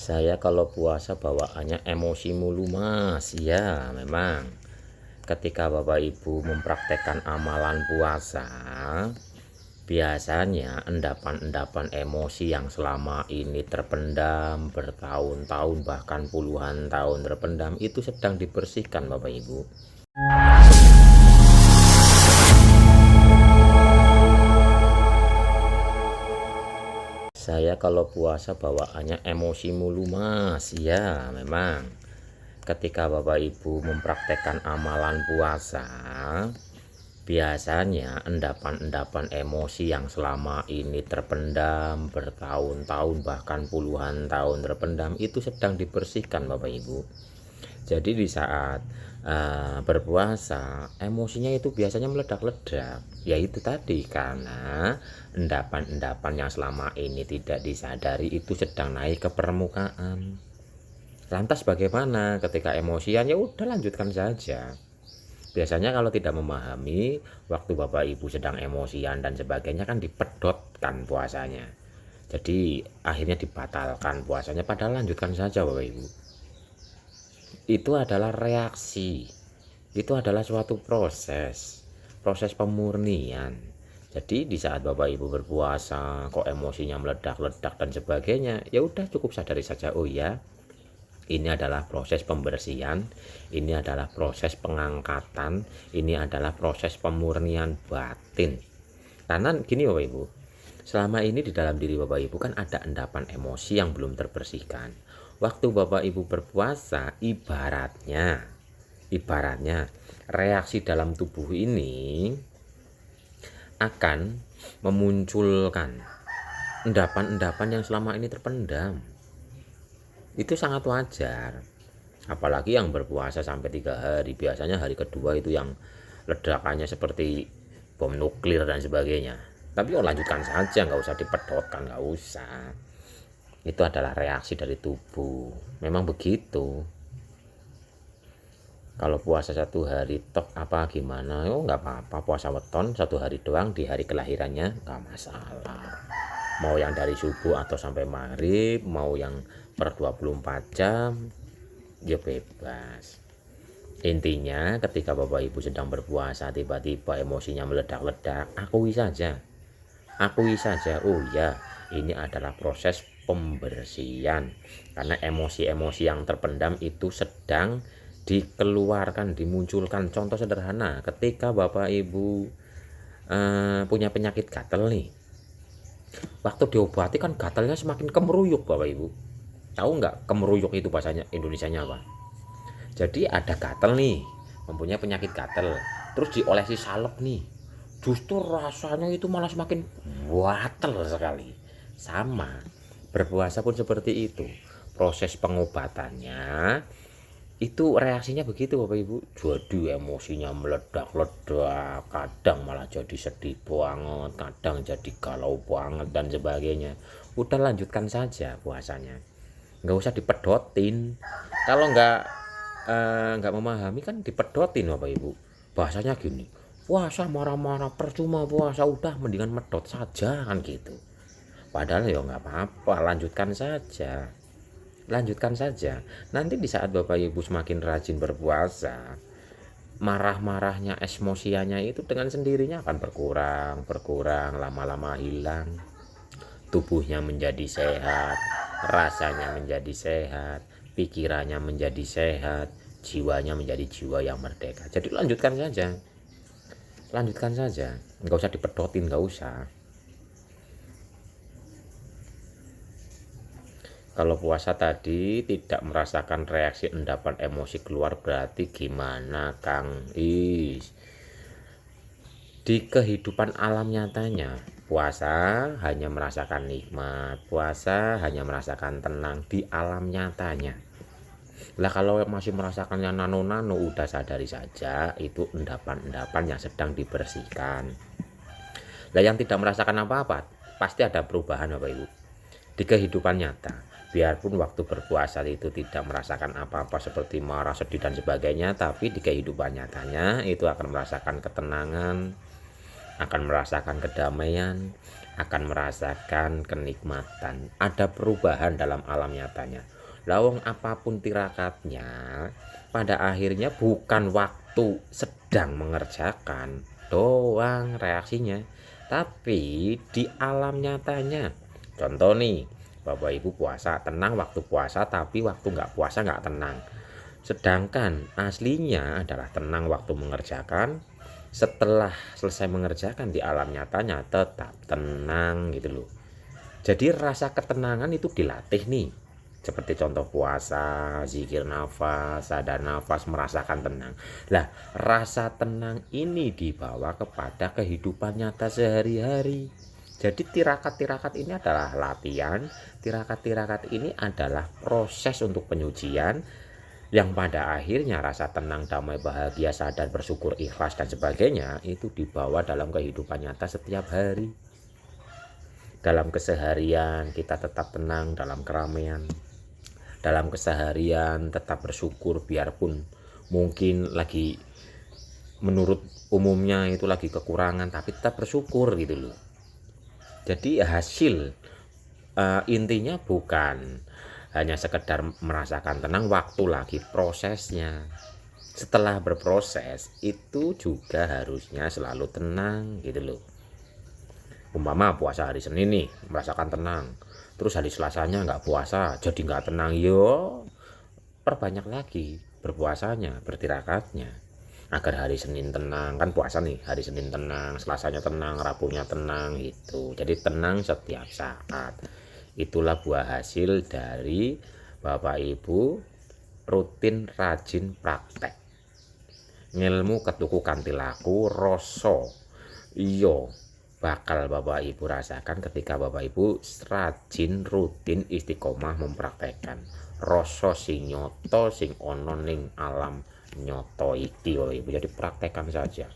Saya kalau puasa bawaannya emosi mulu mas. Ya memang ketika Bapak Ibu mempraktekkan amalan puasa, biasanya endapan-endapan emosi yang selama ini terpendam bertahun-tahun bahkan puluhan tahun terpendam itu sedang dibersihkan Bapak Ibu. Saya kalau puasa bawaannya emosi mulu mas. Ya memang ketika Bapak Ibu mempraktekkan amalan puasa, biasanya endapan-endapan emosi yang selama ini terpendam bertahun-tahun bahkan puluhan tahun terpendam itu sedang dibersihkan Bapak Ibu. Jadi di saat berpuasa emosinya itu biasanya meledak-ledak, yaitu tadi karena endapan-endapan yang selama ini tidak disadari itu sedang naik ke permukaan. Lantas bagaimana ketika emosian? Ya udah lanjutkan saja. Biasanya kalau tidak memahami, waktu Bapak Ibu sedang emosian dan sebagainya kan dipedotkan puasanya. Jadi akhirnya dibatalkan puasanya, padahal lanjutkan saja Bapak Ibu. Itu adalah reaksi. Itu adalah suatu proses pemurnian. Jadi di saat Bapak Ibu berpuasa kok emosinya meledak-ledak dan sebagainya, ya udah cukup sadari saja, oh ya, ini adalah proses pembersihan, ini adalah proses pengangkatan, ini adalah proses pemurnian batin. Karena gini Bapak Ibu, selama ini di dalam diri Bapak Ibu kan ada endapan emosi yang belum terbersihkan. Waktu Bapak Ibu berpuasa, ibaratnya reaksi dalam tubuh ini akan memunculkan endapan-endapan yang selama ini terpendam. Itu sangat wajar, apalagi yang berpuasa sampai 3 hari. Biasanya hari kedua itu yang ledakannya seperti bom nuklir dan sebagainya. Tapi lanjutkan saja, nggak usah dipedotkan, nggak usah. Itu adalah reaksi dari tubuh, memang begitu. Kalau puasa 1 hari tok apa gimana, oh nggak apa-apa, puasa weton 1 hari doang di hari kelahirannya nggak masalah. Mau yang dari subuh atau sampai maghrib, mau yang per 24 jam, ya bebas. Intinya ketika Bapak Ibu sedang berpuasa tiba-tiba emosinya meledak-ledak, akui saja, oh ya, ini adalah proses pembersihan. Karena emosi-emosi yang terpendam itu sedang dikeluarkan, dimunculkan. Contoh sederhana, ketika Bapak Ibu punya penyakit gatel nih, waktu diobati kan gatalnya semakin kemeruyuk Bapak Ibu. Tahu nggak kemeruyuk itu bahasanya Indonesianya apa? Jadi ada gatel nih, mempunyai penyakit gatel, terus diolesi salep nih, justru rasanya itu malah semakin watel sekali. Sama berpuasa pun seperti itu, proses pengobatannya itu reaksinya begitu Bapak Ibu. Jadi emosinya meledak-ledak, kadang malah jadi sedih banget, kadang jadi galau banget dan sebagainya. Udah lanjutkan saja puasanya, nggak usah dipedotin. Kalau nggak memahami kan dipedotin Bapak Ibu. Bahasanya gini, puasa marah-marah percuma puasa, udah mendingan medot saja kan gitu. Padahal ya nggak apa-apa, lanjutkan saja. Nanti di saat Bapak Ibu semakin rajin berpuasa, marah-marahnya, emosiannya itu dengan sendirinya akan berkurang, lama-lama hilang. Tubuhnya menjadi sehat, rasanya menjadi sehat, pikirannya menjadi sehat, jiwanya menjadi jiwa yang merdeka. Jadi lanjutkan saja, nggak usah dipedotin, nggak usah. Kalau puasa tadi tidak merasakan reaksi endapan emosi keluar, berarti gimana Kang Is? Di kehidupan alam nyatanya, puasa hanya merasakan nikmat, puasa hanya merasakan tenang di alam nyatanya. Lah kalau masih merasakannya nano-nano, udah sadari saja itu endapan-endapan yang sedang dibersihkan. Lah yang tidak merasakan apa-apa, pasti ada perubahan Bapak Ibu. Di kehidupan nyata, biarpun waktu berpuasa itu tidak merasakan apa-apa seperti marah, sedih dan sebagainya, tapi di kehidupan nyatanya itu akan merasakan ketenangan, akan merasakan kedamaian, akan merasakan kenikmatan. Ada perubahan dalam alam nyatanya. Lawang apapun tirakatnya, pada akhirnya bukan waktu sedang mengerjakan doang reaksinya, tapi di alam nyatanya. Contoh nih, Bapak Ibu puasa tenang waktu puasa, tapi waktu nggak puasa nggak tenang. Sedangkan aslinya adalah tenang waktu mengerjakan, setelah selesai mengerjakan di alam nyatanya tetap tenang gitu loh. Jadi rasa ketenangan itu dilatih nih. Seperti contoh puasa, zikir nafas, sadar nafas, merasakan tenang. Lah, rasa tenang ini dibawa kepada kehidupan nyata sehari-hari. Jadi tirakat-tirakat ini adalah latihan, tirakat-tirakat ini adalah proses untuk penyucian, yang pada akhirnya rasa tenang, damai, bahagia, sadar, bersyukur, ikhlas, dan sebagainya itu dibawa dalam kehidupan nyata setiap hari. Dalam keseharian kita tetap tenang dalam keramaian. Dalam keseharian tetap bersyukur biarpun mungkin lagi menurut umumnya itu lagi kekurangan, tapi tetap bersyukur gitu loh. Jadi hasil intinya bukan hanya sekedar merasakan tenang waktu lagi prosesnya. Setelah berproses itu juga harusnya selalu tenang gitu loh. Umpama puasa hari Senin nih merasakan tenang, terus hari Selasanya nggak puasa jadi nggak tenang, yo perbanyak lagi berpuasanya, bertirakatnya agar hari Senin tenang. Kan puasa nih, hari Senin tenang, Selasanya tenang, Rabunya tenang gitu. Jadi tenang setiap saat. Itulah buah hasil dari Bapak Ibu rutin rajin praktek. Ngilmu ketuku kanthi laku rasa iya bakal Bapak Ibu rasakan ketika Bapak Ibu rajin rutin istiqomah mempraktekkan rasa sing nyata sing ana ning alam nyata iki Bapak Ibu. Jadi praktekkan saja.